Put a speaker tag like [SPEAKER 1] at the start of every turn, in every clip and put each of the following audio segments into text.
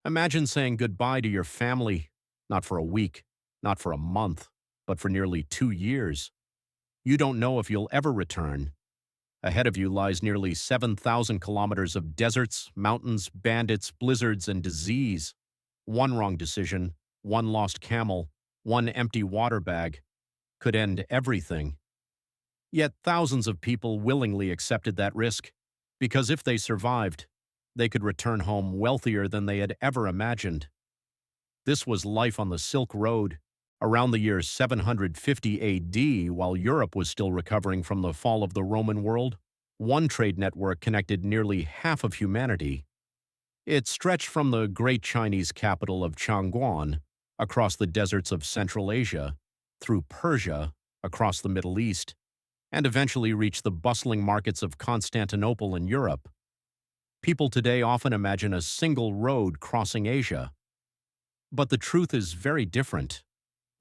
[SPEAKER 1] Imagine saying goodbye to your family, not for a week, not for a month, but for nearly 2 years. You don't know if you'll ever return. Ahead of you lies nearly 7,000 kilometers of deserts, mountains, bandits, blizzards, and disease. One wrong decision, one lost camel, one empty water bag could end everything. Yet thousands of people willingly accepted that risk, because if they survived, they could return home wealthier than they had ever imagined. This was life on the Silk Road, around the year 750 AD, while Europe was still recovering from the fall of the Roman world. One trade network connected nearly half of humanity. It stretched from the great Chinese capital of Changguan, across the deserts of Central Asia, through Persia, across the Middle East, and eventually reached the bustling markets of Constantinople in Europe. People today often imagine a single road crossing Asia. But the truth is very different.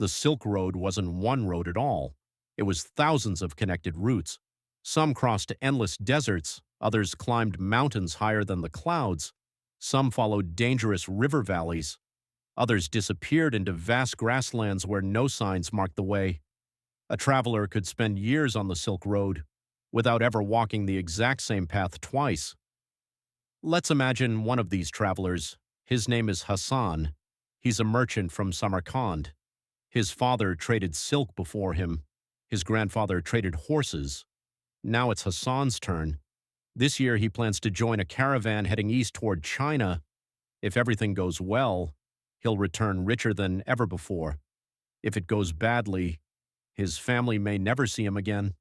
[SPEAKER 1] The Silk Road wasn't one road at all. It was thousands of connected routes. Some crossed endless deserts, others climbed mountains higher than the clouds. Some followed dangerous river valleys. Others disappeared into vast grasslands where no signs marked the way. A traveler could spend years on the Silk Road without ever walking the exact same path twice. Let's imagine one of these travelers. His name is Hassan. He's a merchant from Samarkand. His father traded silk before him. His grandfather traded horses. Now it's Hassan's turn. This year he plans to join a caravan heading east toward China. If everything goes well, he'll return richer than ever before. If it goes badly, his family may never see him again.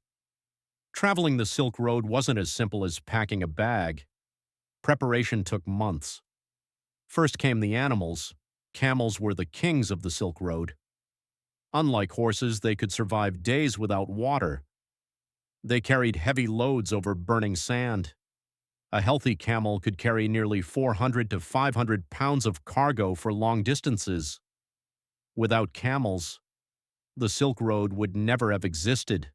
[SPEAKER 1] Traveling the Silk Road wasn't as simple as packing a bag. Preparation took months. First came the animals. Camels were the kings of the Silk Road. Unlike horses, they could survive days without water. They carried heavy loads over burning sand. A healthy camel could carry nearly 400 to 500 pounds of cargo for long distances. Without camels, the Silk Road would never have existed.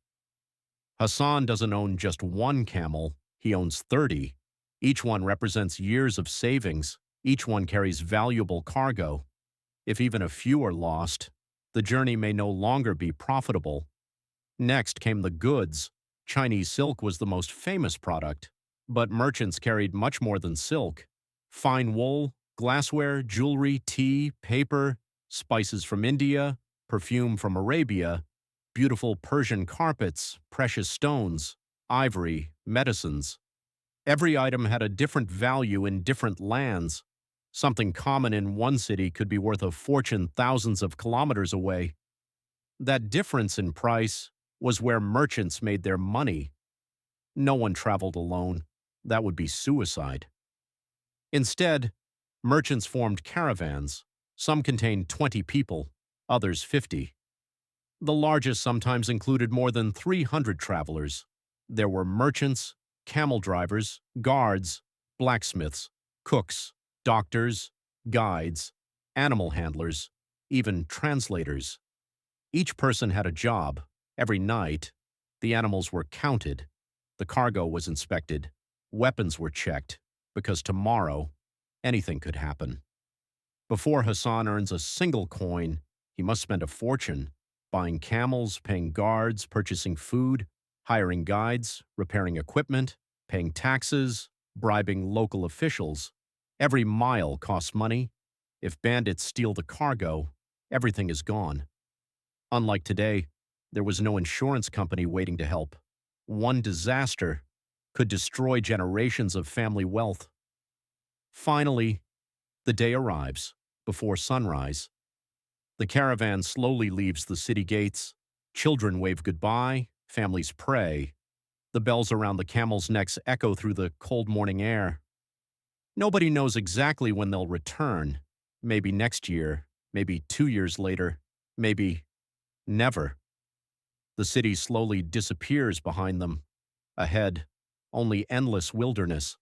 [SPEAKER 1] Hassan doesn't own just one camel, he owns 30. Each one represents years of savings. Each one carries valuable cargo. If even a few are lost, the journey may no longer be profitable. Next came the goods. Chinese silk was the most famous product, but merchants carried much more than silk. Fine wool, glassware, jewelry, tea, paper, spices from India, perfume from Arabia, beautiful Persian carpets, precious stones, ivory, medicines. Every item had a different value in different lands. Something common in one city could be worth a fortune thousands of kilometers away. That difference in price was where merchants made their money. No one traveled alone. That would be suicide. Instead, merchants formed caravans. Some contained 20 people, others 50. The largest sometimes included more than 300 travelers. There were merchants, camel drivers, guards, blacksmiths, cooks, doctors, guides, animal handlers, even translators. Each person had a job. Every night, the animals were counted, the cargo was inspected, weapons were checked, because tomorrow, anything could happen. Before Hassan earns a single coin, he must spend a fortune, buying camels, paying guards, purchasing food, hiring guides, repairing equipment, paying taxes, bribing local officials. Every mile costs money. If bandits steal the cargo, everything is gone. Unlike today, there was no insurance company waiting to help. One disaster could destroy generations of family wealth. Finally, the day arrives, before sunrise. The caravan slowly leaves the city gates. Children wave goodbye, families pray. The bells around the camels' necks echo through the cold morning air. Nobody knows exactly when they'll return. Maybe next year, maybe 2 years later, maybe never. The city slowly disappears behind them. Ahead, only endless wilderness.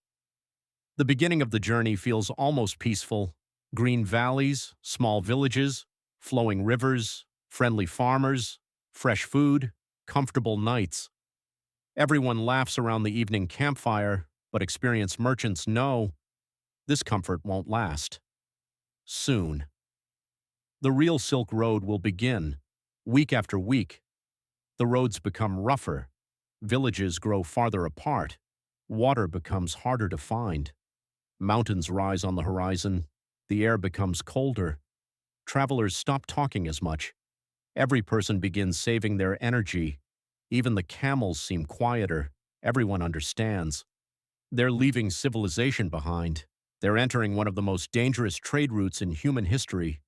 [SPEAKER 1] The beginning of the journey feels almost peaceful. Green valleys, small villages, flowing rivers, friendly farmers, fresh food, comfortable nights. Everyone laughs around the evening campfire, but experienced merchants know this comfort won't last. soon. The real Silk Road will begin. Week after week, the roads become rougher. Villages grow farther apart. Water becomes harder to find. Mountains rise on the horizon. The air becomes colder. Travelers stop talking as much. Every person begins saving their energy. Even the camels seem quieter. Everyone understands. They're leaving civilization behind. They're entering one of the most dangerous trade routes in human history,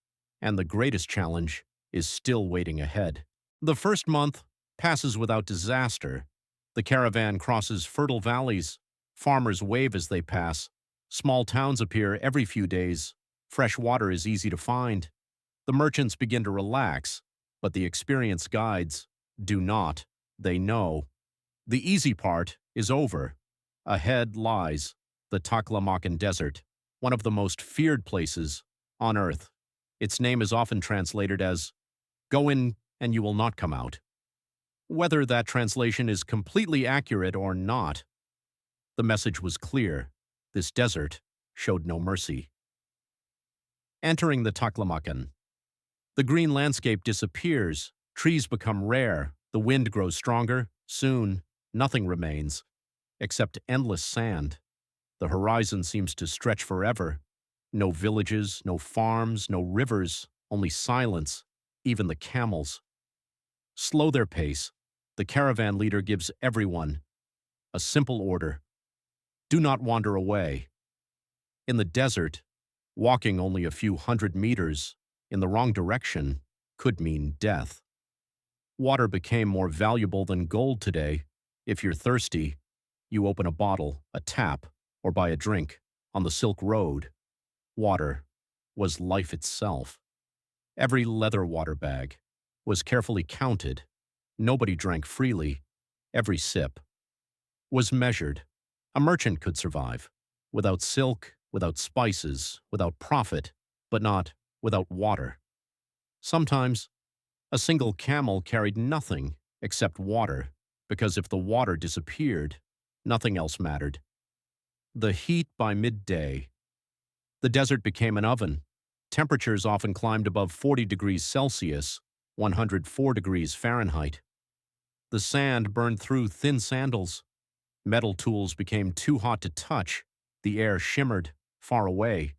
[SPEAKER 1] and the greatest challenge is still waiting ahead. The first month passes without disaster. The caravan crosses fertile valleys. Farmers wave as they pass. Small towns appear every few days. Fresh water is easy to find. The merchants begin to relax, but the experienced guides do not. They know. The easy part is over. Ahead lies the Taklamakan Desert, one of the most feared places on Earth. Its name is often translated as, "Go in and you will not come out." Whether that translation is completely accurate or not, the message was clear. This desert showed no mercy. Entering the Taklamakan. The green landscape disappears. Trees become rare. The wind grows stronger. Soon, nothing remains, except endless sand. The horizon seems to stretch forever. No villages, no farms, no rivers, only silence, even the camels. Slow their pace. The caravan leader gives everyone a simple order. Do not wander away. In the desert, walking only a few hundred meters in the wrong direction could mean death. Water became more valuable than gold today. If you're thirsty, you open a bottle, a tap, or buy a drink. On the Silk Road, water was life itself. Every leather water bag was carefully counted. Nobody drank freely. Every sip was measured. A merchant could survive without silk, without spices, without profit, but not without water. Sometimes a single camel carried nothing except water, because if the water disappeared, nothing else mattered. The heat by midday. The desert became an oven. Temperatures often climbed above 40 degrees Celsius, 104 degrees Fahrenheit. The sand burned through thin sandals. Metal tools became too hot to touch. The air shimmered far away.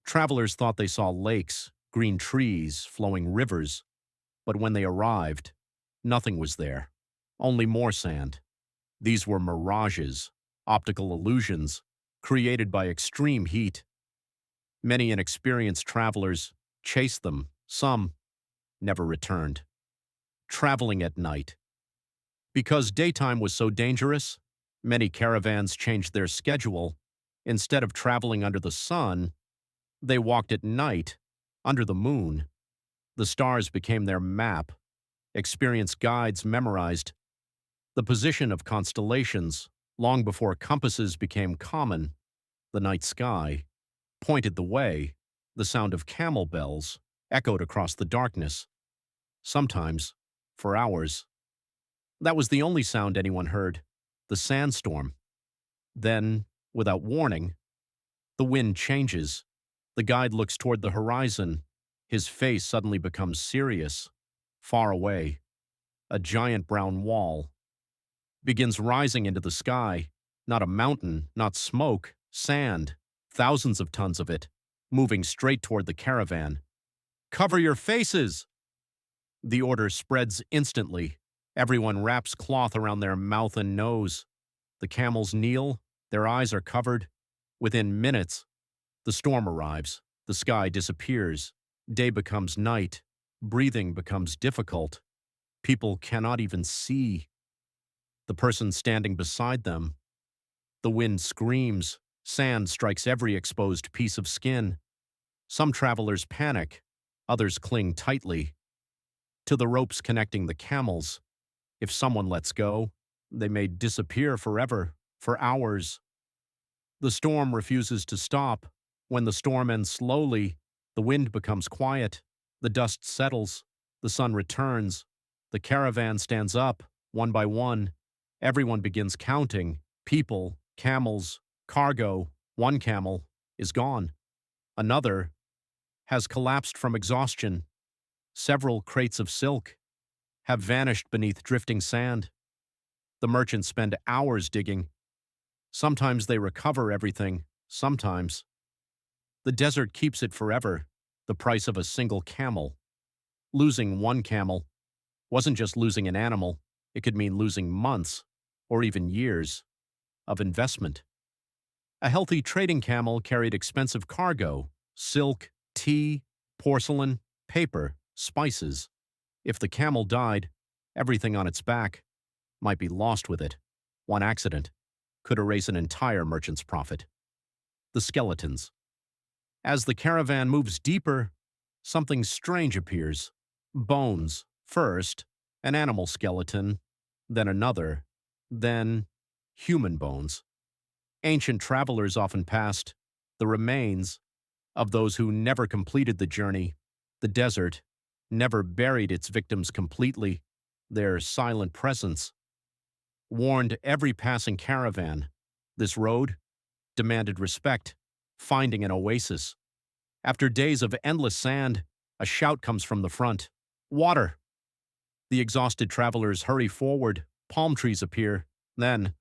[SPEAKER 1] Travelers thought they saw lakes, green trees, flowing rivers. But when they arrived, nothing was there. Only more sand. These were mirages, optical illusions, created by extreme heat. Many inexperienced travelers chased them. Some never returned. Traveling at night. Because daytime was so dangerous, many caravans changed their schedule. Instead of traveling under the sun, they walked at night, under the moon. The stars became their map. Experienced guides memorized the position of constellations long before compasses became common. The night sky pointed the way. The sound of camel bells echoed across the darkness. Sometimes, for hours. That was the only sound anyone heard, the sandstorm. Then, without warning, the wind changes. The guide looks toward the horizon. His face suddenly becomes serious. Far away, a giant brown wall begins rising into the sky. Not a mountain, not smoke, sand, thousands of tons of it, moving straight toward the caravan. "Cover your faces!" The order spreads instantly. Everyone wraps cloth around their mouth and nose. The camels kneel. Their eyes are covered. Within minutes, the storm arrives. The sky disappears. Day becomes night. Breathing becomes difficult. People cannot even see the person standing beside them. The wind screams. Sand strikes every exposed piece of skin. Some travelers panic. Others cling tightly to the ropes connecting the camels. If someone lets go, they may disappear forever, for hours. The storm refuses to stop. When the storm ends slowly, the wind becomes quiet. The dust settles. The sun returns. The caravan stands up, one by one. Everyone begins counting. People, camels, cargo. One camel is gone. Another has collapsed from exhaustion. Several crates of silk have vanished beneath drifting sand. The merchants spend hours digging. Sometimes they recover everything, sometimes. The desert keeps it forever, the price of a single camel. Losing one camel wasn't just losing an animal, it could mean losing months, or even years, of investment. A healthy trading camel carried expensive cargo: silk, tea, porcelain, paper, spices. If the camel died, everything on its back might be lost with it. One accident could erase an entire merchant's profit. The skeletons. As the caravan moves deeper, something strange appears. Bones, first, an animal skeleton, then another, then human bones. Ancient travelers often passed the remains of those who never completed the journey. The desert never buried its victims completely. Their silent presence warned every passing caravan. This road demanded respect, finding an oasis. After days of endless sand, a shout comes from the front. Water! The exhausted travelers hurry forward. Palm trees appear. Then,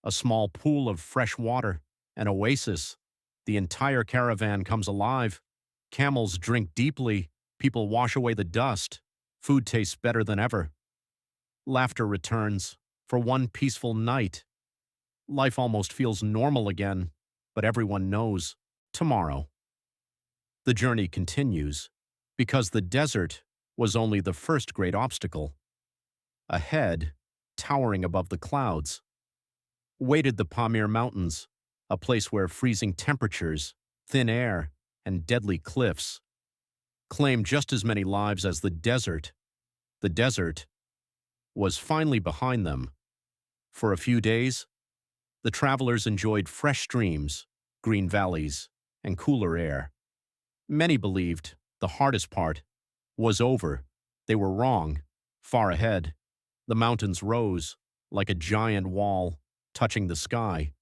[SPEAKER 1] a small pool of fresh water. An oasis. The entire caravan comes alive. Camels drink deeply. People wash away the dust. Food tastes better than ever. Laughter returns. For one peaceful night, life almost feels normal again, but everyone knows tomorrow. The journey continues, because the desert was only the first great obstacle. Ahead, towering above the clouds, waited the Pamir Mountains, a place where freezing temperatures, thin air, and deadly cliffs claimed just as many lives as the desert. The desert was finally behind them. For a few days, the travelers enjoyed fresh streams, green valleys, and cooler air. Many believed the hardest part was over. They were wrong. Far ahead, the mountains rose like a giant wall touching the sky.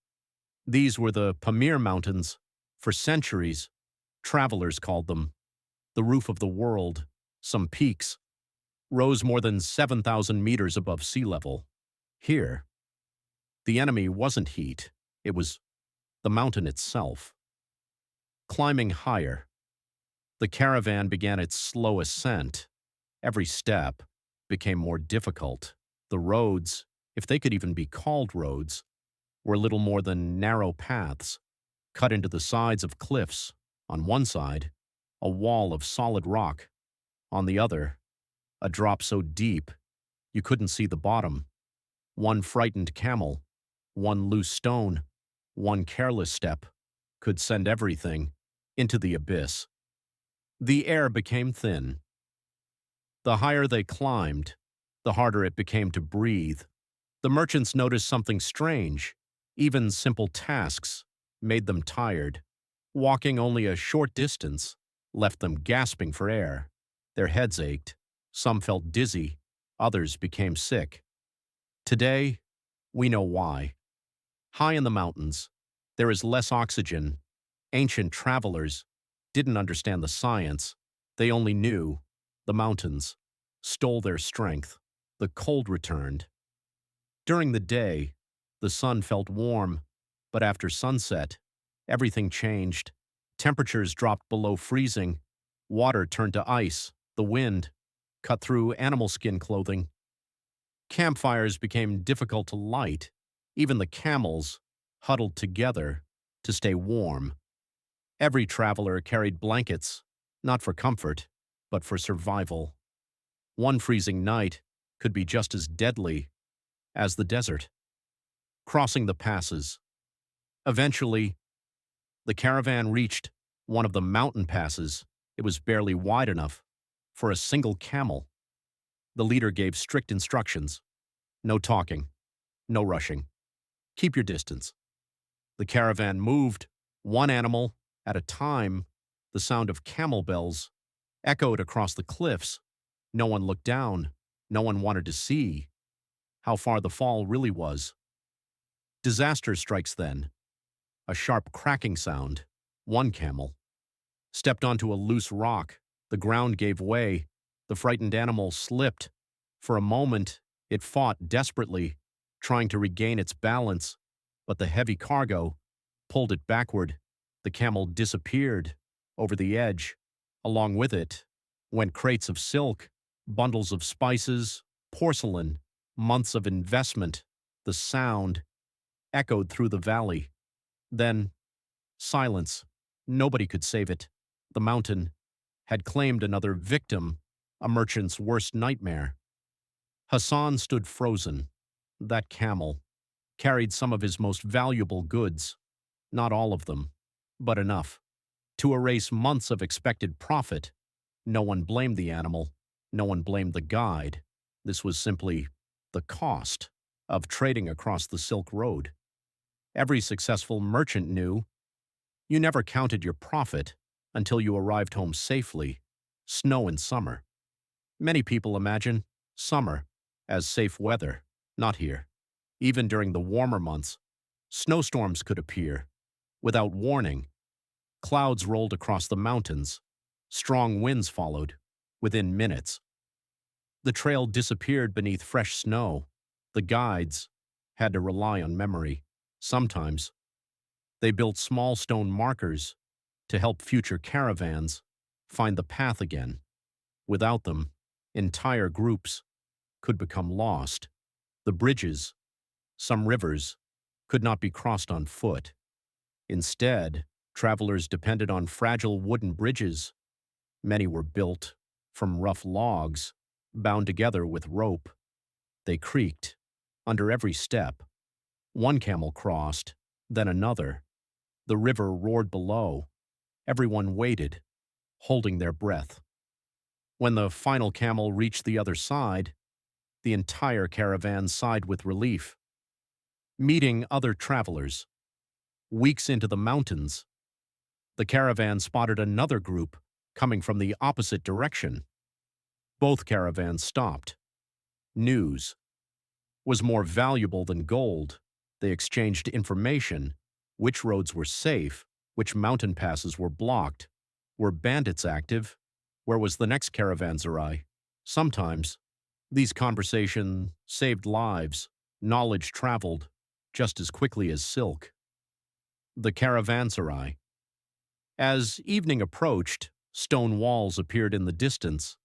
[SPEAKER 1] These were the Pamir Mountains. For centuries, travelers called them the roof of the world. Some peaks rose more than 7,000 meters above sea level. Here, the enemy wasn't heat, it was the mountain itself. Climbing higher, the caravan began its slow ascent. Every step became more difficult. The roads, if they could even be called roads, were little more than narrow paths, cut into the sides of cliffs. On one side, a wall of solid rock. On the other, a drop so deep you couldn't see the bottom. One frightened camel, one loose stone, one careless step could send everything into the abyss. The air became thin. The higher they climbed, the harder it became to breathe. The merchants noticed something strange. Even simple tasks made them tired. Walking only a short distance left them gasping for air. Their heads ached. Some felt dizzy. Others became sick. Today, we know why. High in the mountains, there is less oxygen. Ancient travelers didn't understand the science. They only knew the mountains stole their strength. The cold returned. During the day, the sun felt warm, but after sunset, everything changed. Temperatures dropped below freezing. Water turned to ice. The wind cut through animal skin clothing. Campfires became difficult to light. Even the camels huddled together to stay warm. Every traveler carried blankets, not for comfort, but for survival. One freezing night could be just as deadly as the desert. Crossing the passes. Eventually, the caravan reached one of the mountain passes. It was barely wide enough for a single camel. The leader gave strict instructions. No talking, no rushing. Keep your distance. The caravan moved, one animal at a time. The sound of camel bells echoed across the cliffs. No one looked down. No one wanted to see how far the fall really was. Disaster strikes then. A sharp cracking sound. One camel stepped onto a loose rock. The ground gave way. The frightened animal slipped. For a moment, it fought desperately, trying to regain its balance, but the heavy cargo pulled it backward. The camel disappeared over the edge. Along with it went crates of silk, bundles of spices, porcelain, months of investment. The sound echoed through the valley. Then, silence. Nobody could save it. The mountain had claimed another victim, a merchant's worst nightmare. Hassan stood frozen. That camel carried some of his most valuable goods, not all of them, but enough to erase months of expected profit. No one blamed the animal. No one blamed the guide. This was simply the cost of trading across the Silk Road. Every successful merchant knew you never counted your profit until you arrived home safely. Snow in summer. Many people imagine summer as safe weather. Not here. Even during the warmer months, snowstorms could appear. Without warning, clouds rolled across the mountains. Strong winds followed. Within minutes, the trail disappeared beneath fresh snow. The guides had to rely on memory. Sometimes, they built small stone markers to help future caravans find the path again. Without them, entire groups could become lost. The bridges, some rivers, could not be crossed on foot. Instead, travelers depended on fragile wooden bridges. Many were built from rough logs, bound together with rope. They creaked under every step. One camel crossed, then another. The river roared below. Everyone waited, holding their breath. When the final camel reached the other side, the entire caravan sighed with relief. Meeting other travelers. Weeks into the mountains, the caravan spotted another group coming from the opposite direction. Both caravans stopped. News was more valuable than gold. They exchanged information, which roads were safe, which mountain passes were blocked. Were bandits active? Where was the next caravanserai? Sometimes, these conversations saved lives. Knowledge traveled just as quickly as silk. The caravanserai. As evening approached, stone walls appeared in the distance.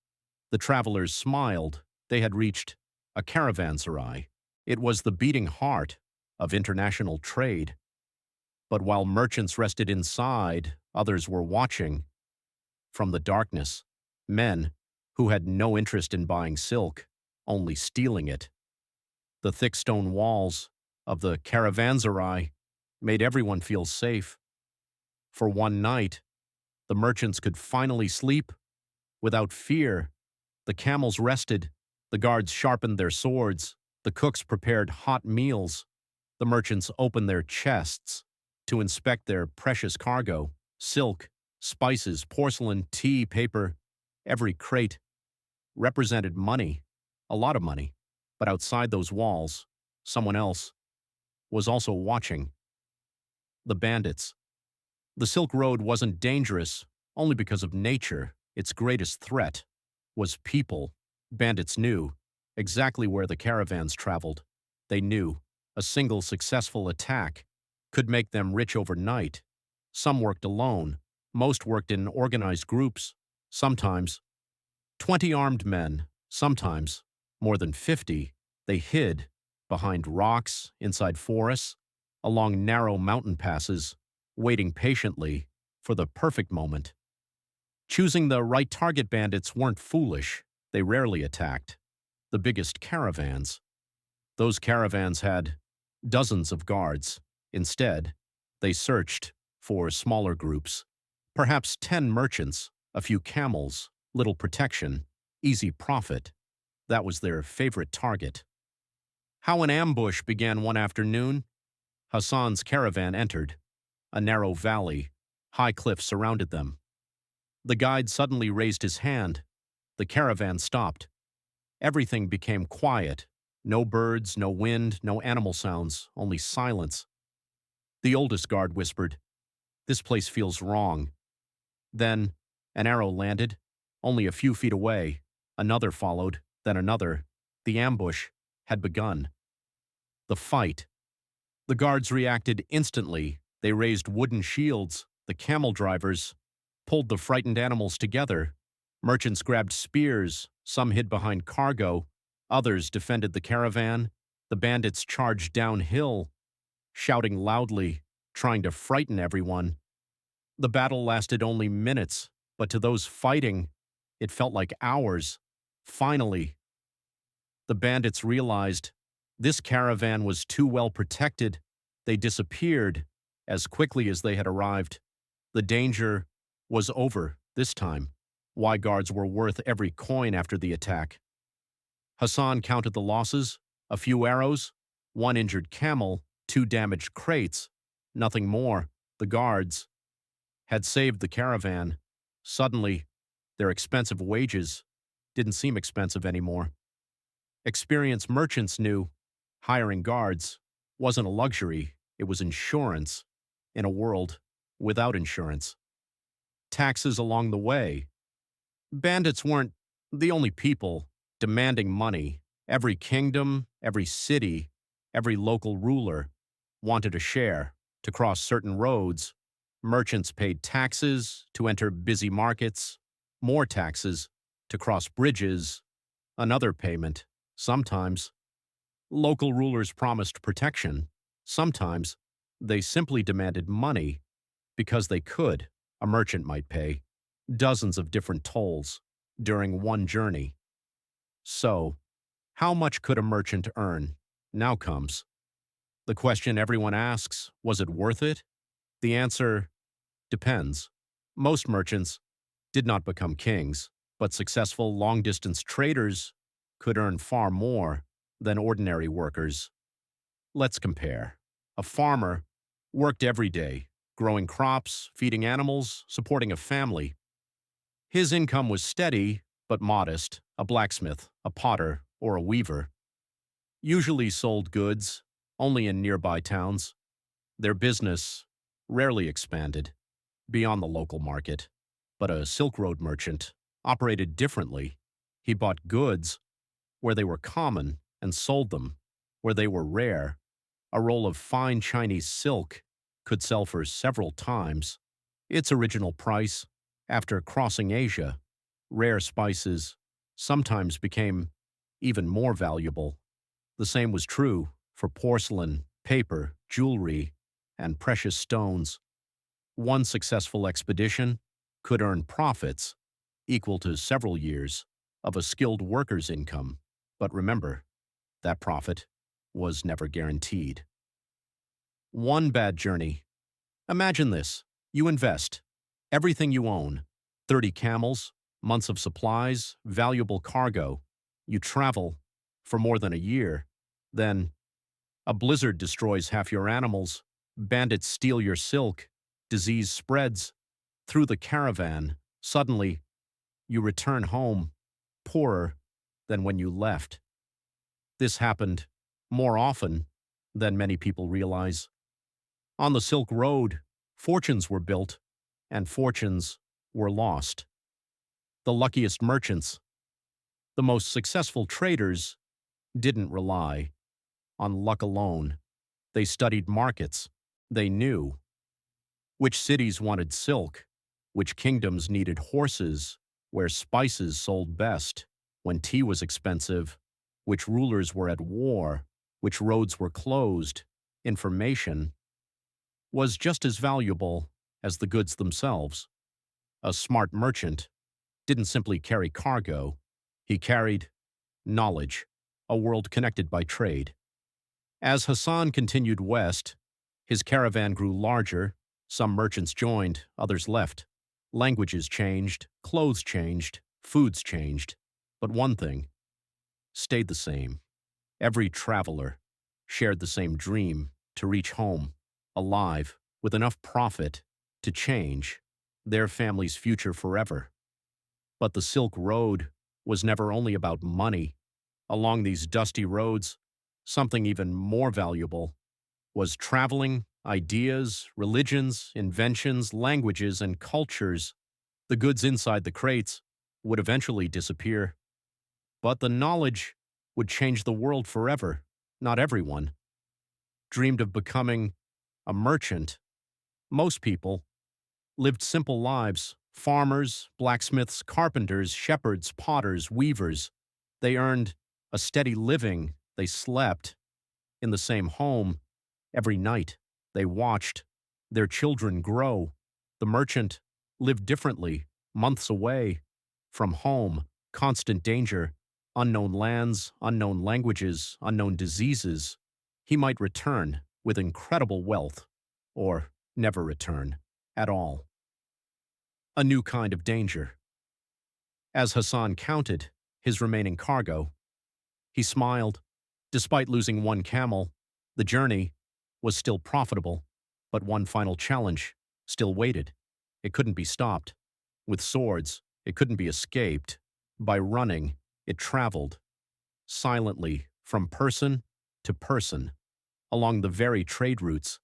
[SPEAKER 1] The travelers smiled. They had reached a caravanserai. It was the beating heart of international trade. But while merchants rested inside, others were watching. From the darkness, men who had no interest in buying silk, only stealing it. The thick stone walls of the caravanserai made everyone feel safe. For one night, the merchants could finally sleep without fear. The camels rested, the guards sharpened their swords, the cooks prepared hot meals, the merchants opened their chests to inspect their precious cargo, silk, spices, porcelain, tea, paper. Every crate represented money, a lot of money. But outside those walls, someone else was also watching. The bandits. The Silk Road wasn't dangerous only because of nature. Its greatest threat was people. Bandits knew exactly where the caravans traveled. They knew a single successful attack could make them rich overnight. Some worked alone. Most worked in organized groups. Sometimes 20 armed men. Sometimes more than 50. They hid behind rocks, inside forests, along narrow mountain passes, waiting patiently for the perfect moment. Choosing the right target, bandits weren't foolish. They rarely attacked the biggest caravans. Those caravans had dozens of guards. Instead, they searched for smaller groups, perhaps 10 merchants, a few camels, little protection, easy profit. That was their favorite target. How an ambush began one afternoon. Hassan's caravan entered. A narrow valley, high cliffs surrounded them. The guide suddenly raised his hand. The caravan stopped. Everything became quiet. No birds, no wind, no animal sounds, only silence. The oldest guard whispered, "This place feels wrong." Then an arrow landed, only a few feet away. Another followed, then another. The ambush had begun. The fight. The guards reacted instantly. They raised wooden shields. The camel drivers pulled the frightened animals together. Merchants grabbed spears. Some hid behind cargo. Others defended the caravan. The bandits charged downhill, shouting loudly, trying to frighten everyone. The battle lasted only minutes, but to those fighting, it felt like hours. Finally, the bandits realized this caravan was too well protected. They disappeared as quickly as they had arrived. The danger was over this time. Y guards were worth every coin after the attack. Hassan counted the losses: a few arrows, one injured camel, 2 damaged crates, nothing more. The guards had saved the caravan. Suddenly, their expensive wages didn't seem expensive anymore. Experienced merchants knew hiring guards wasn't a luxury, it was insurance in a world without insurance. Taxes along the way. Bandits weren't the only people demanding money. Every kingdom, every city, every local ruler wanted a share. To cross certain roads, merchants paid taxes to enter busy markets, more taxes to cross bridges, another payment. Sometimes, local rulers promised protection. Sometimes, they simply demanded money because they could. A merchant might pay dozens of different tolls during one journey. So, how much could a merchant earn? Now comes the question everyone asks: was it worth it? The answer depends. Most merchants did not become kings, but successful long-distance traders could earn far more than ordinary workers. Let's compare. A farmer worked every day, growing crops, feeding animals, supporting a family. His income was steady, but modest. A blacksmith, a potter, or a weaver usually sold goods only in nearby towns. Their business rarely expanded beyond the local market. But a Silk Road merchant operated differently. He bought goods where they were common and sold them where they were rare. A roll of fine Chinese silk could sell for several times its original price. After crossing Asia, rare spices sometimes became even more valuable. The same was true for porcelain, paper, jewelry, and precious stones. One successful expedition could earn profits equal to several years of a skilled worker's income. But remember, that profit was never guaranteed. One bad journey. Imagine this. You invest everything you own, 30 camels, months of supplies, valuable cargo. You travel for more than a year. Then, a blizzard destroys half your animals, bandits steal your silk, disease spreads through the caravan. Suddenly, you return home, poorer than when you left. This happened more often than many people realize. On the Silk Road, fortunes were built, and fortunes were lost. The luckiest merchants, the most successful traders, didn't rely on luck alone. They studied markets. They knew which cities wanted silk, which kingdoms needed horses, where spices sold best, when tea was expensive, which rulers were at war, which roads were closed. Information was just as valuable as the goods themselves. A smart merchant didn't simply carry cargo, he carried knowledge, a world connected by trade. As Hassan continued west, his caravan grew larger. Some merchants joined, others left. Languages changed, clothes changed, foods changed. But one thing stayed the same. Every traveler shared the same dream: to reach home, alive, with enough profit to change their family's future forever. But the Silk Road was never only about money. Along these dusty roads, something even more valuable was traveling: ideas, religions, inventions, languages, and cultures. The goods inside the crates would eventually disappear, but the knowledge would change the world forever. Not everyone dreamed of becoming a merchant. Most people lived simple lives: farmers, blacksmiths, carpenters, shepherds, potters, weavers. They earned a steady living. They slept in the same home every night. They watched their children grow. The merchant lived differently, months away from home, constant danger, unknown lands, unknown languages, unknown diseases. He might return with incredible wealth, or never return at all. A new kind of danger. As Hassan counted his remaining cargo, he smiled. Despite losing one camel, the journey was still profitable, but one final challenge still waited. It couldn't be stopped. With swords, it couldn't be escaped. By running, it traveled silently from person to person along the very trade routes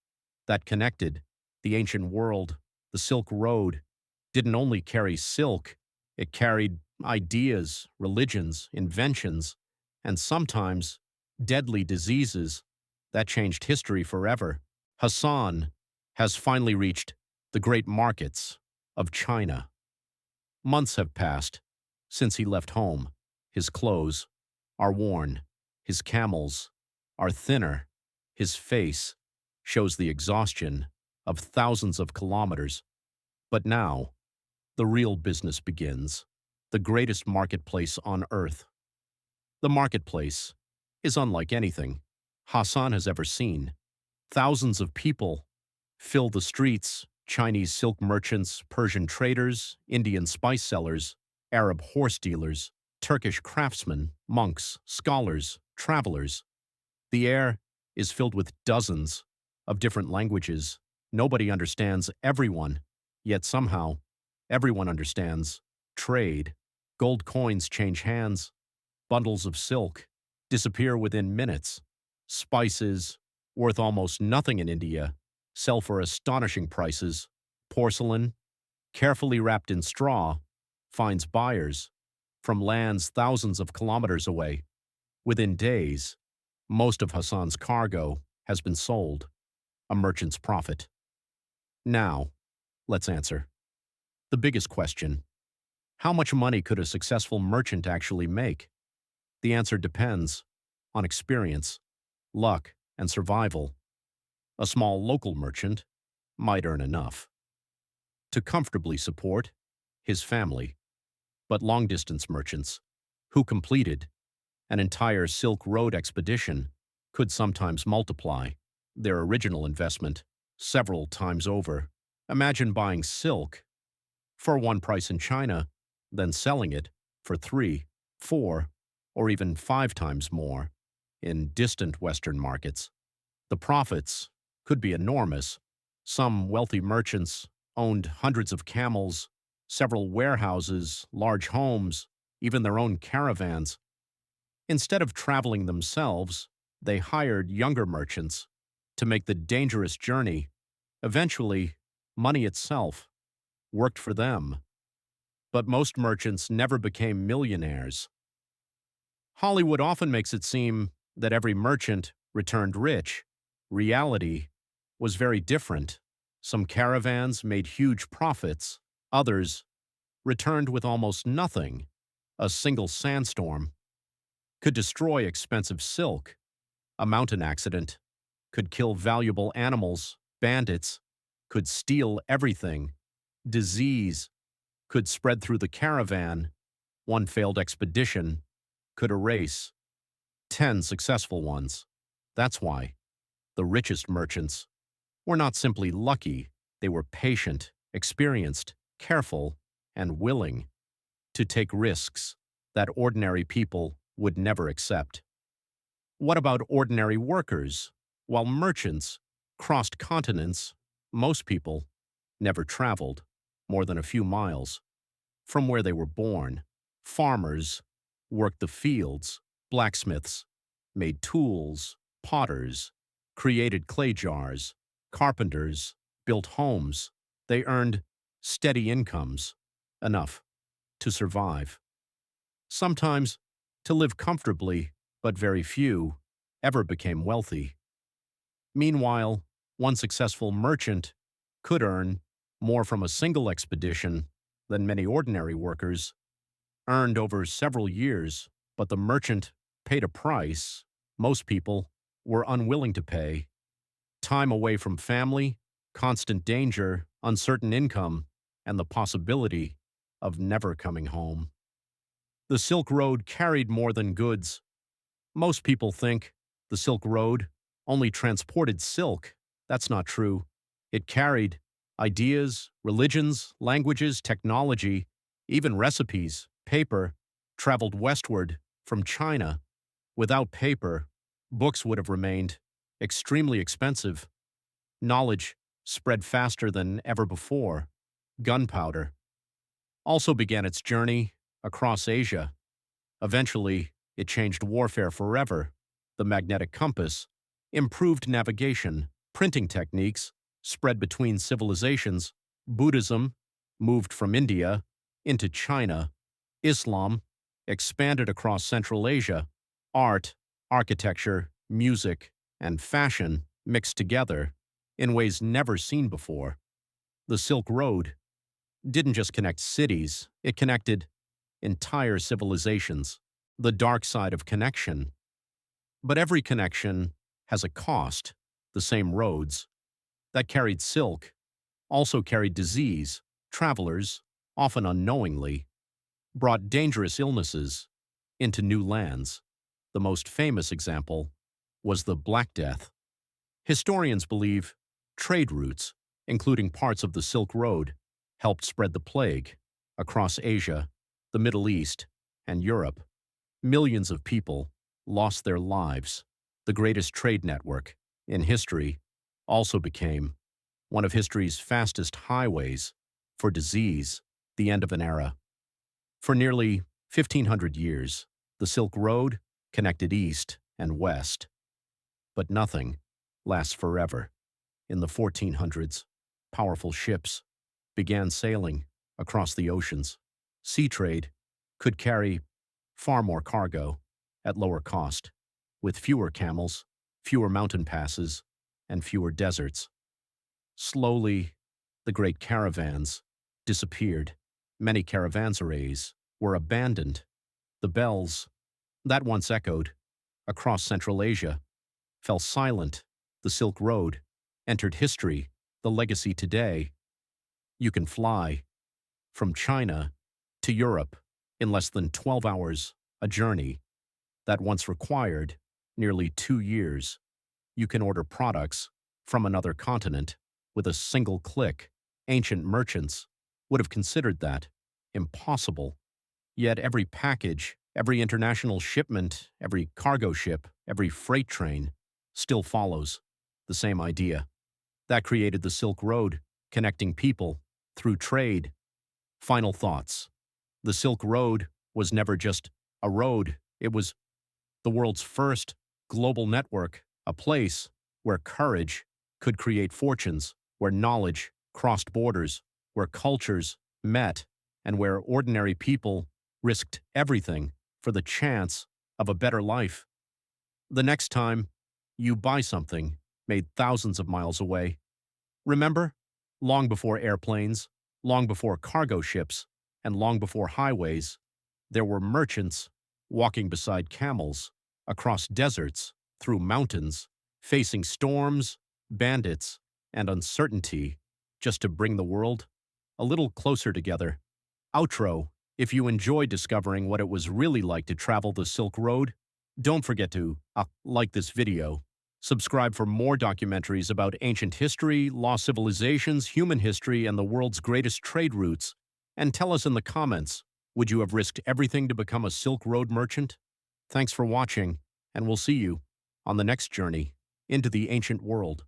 [SPEAKER 1] that connected the ancient world. The Silk Road didn't only carry silk, it carried ideas, religions, inventions, and sometimes deadly diseases that changed history forever. Hassan has finally reached the great markets of China. Months have passed since he left home. His clothes are worn, his camels are thinner, his face shows the exhaustion of thousands of kilometers. But now, the real business begins. The greatest marketplace on earth. The marketplace is unlike anything Hassan has ever seen. Thousands of people fill the streets: Chinese silk merchants, Persian traders, Indian spice sellers, Arab horse dealers, Turkish craftsmen, monks, scholars, travelers. The air is filled with dozens of different languages. Nobody understands everyone, yet somehow everyone understands trade. Gold coins change hands. Bundles of silk disappear within minutes. Spices, worth almost nothing in India, sell for astonishing prices. Porcelain, carefully wrapped in straw, finds buyers from lands thousands of kilometers away. Within days, most of Hassan's cargo has been sold. A merchant's profit. Now, let's answer the biggest question. How much money could a successful merchant actually make? The answer depends on experience, luck, and survival. A small local merchant might earn enough to comfortably support his family, but long-distance merchants who completed an entire Silk Road expedition could sometimes multiply their original investment several times over. Imagine buying silk for one price in China, then selling it for 3, 4, or even 5 times more in distant Western markets. The profits could be enormous. Some wealthy merchants owned hundreds of camels, several warehouses, large homes, even their own caravans. Instead of traveling themselves, they hired younger merchants to make the dangerous journey. Eventually, money itself worked for them. But most merchants never became millionaires. Hollywood often makes it seem that every merchant returned rich. Reality was very different. Some caravans made huge profits. Others returned with almost nothing. A single sandstorm could destroy expensive silk. A mountain accident could kill valuable animals. Bandits could steal everything. Disease could spread through the caravan. One failed expedition could erase 10 successful ones. That's why the richest merchants were not simply lucky, they were patient, experienced, careful, and willing to take risks that ordinary people would never accept. What about ordinary workers? While merchants crossed continents, most people never traveled more than a few miles from where they were born. Farmers worked the fields, blacksmiths made tools, potters created clay jars, carpenters built homes. They earned steady incomes enough to survive. Sometimes to live comfortably, but very few ever became wealthy. Meanwhile, one successful merchant could earn more from a single expedition than many ordinary workers earned over several years, but the merchant paid a price most people were unwilling to pay: time away from family, constant danger, uncertain income, and the possibility of never coming home. The Silk Road carried more than goods. Most people think the Silk Road only transported silk. That's not true. It carried ideas, religions, languages, technology, even recipes. Paper traveled westward from China. Without paper, books would have remained extremely expensive. Knowledge spread faster than ever before. Gunpowder also began its journey across Asia. Eventually, it changed warfare forever. The magnetic compass improved navigation. Printing techniques spread between civilizations. Buddhism moved from India into China. Islam expanded across Central Asia. Art, architecture, music, and fashion mixed together in ways never seen before. The Silk Road didn't just connect cities, it connected entire civilizations. The dark side of connection. But every connection has a cost. The same roads that carried silk also carried disease. Travelers, often unknowingly, brought dangerous illnesses into new lands. The most famous example was the Black Death. Historians believe trade routes, including parts of the Silk Road, helped spread the plague across Asia, the Middle East, and Europe. Millions of people lost their lives. The greatest trade network in history also became one of history's fastest highways for disease, the end of an era. For nearly 1,500 years, the Silk Road connected east and west. But nothing lasts forever. In the 1400s, powerful ships began sailing across the oceans. Sea trade could carry far more cargo at lower cost, with fewer camels, fewer mountain passes, and fewer deserts. Slowly, the great caravans disappeared. Many caravanserais were abandoned. The bells that once echoed across Central Asia fell silent. The Silk Road entered history. The legacy today: you can fly from China to Europe in less than 12 hours, a journey that once required nearly 2 years. You can order products from another continent with a single click. Ancient merchants would have considered that impossible. Yet every package, every international shipment, every cargo ship, every freight train still follows the same idea. That created the Silk Road, connecting people through trade. Final thoughts. The Silk Road was never just a road. It was the world's first global network, a place where courage could create fortunes, where knowledge crossed borders, where cultures met, and where ordinary people risked everything for the chance of a better life. The next time you buy something made thousands of miles away, remember, long before airplanes, long before cargo ships, and long before highways, there were merchants walking beside camels, across deserts, through mountains, facing storms, bandits, and uncertainty, just to bring the world a little closer together. Outro. If you enjoyed discovering what it was really like to travel the Silk Road, don't forget to like this video, subscribe for more documentaries about ancient history, lost civilizations, human history, and the world's greatest trade routes, and tell us in the comments, would you have risked everything to become a Silk Road merchant? Thanks for watching, and we'll see you on the next journey into the ancient world.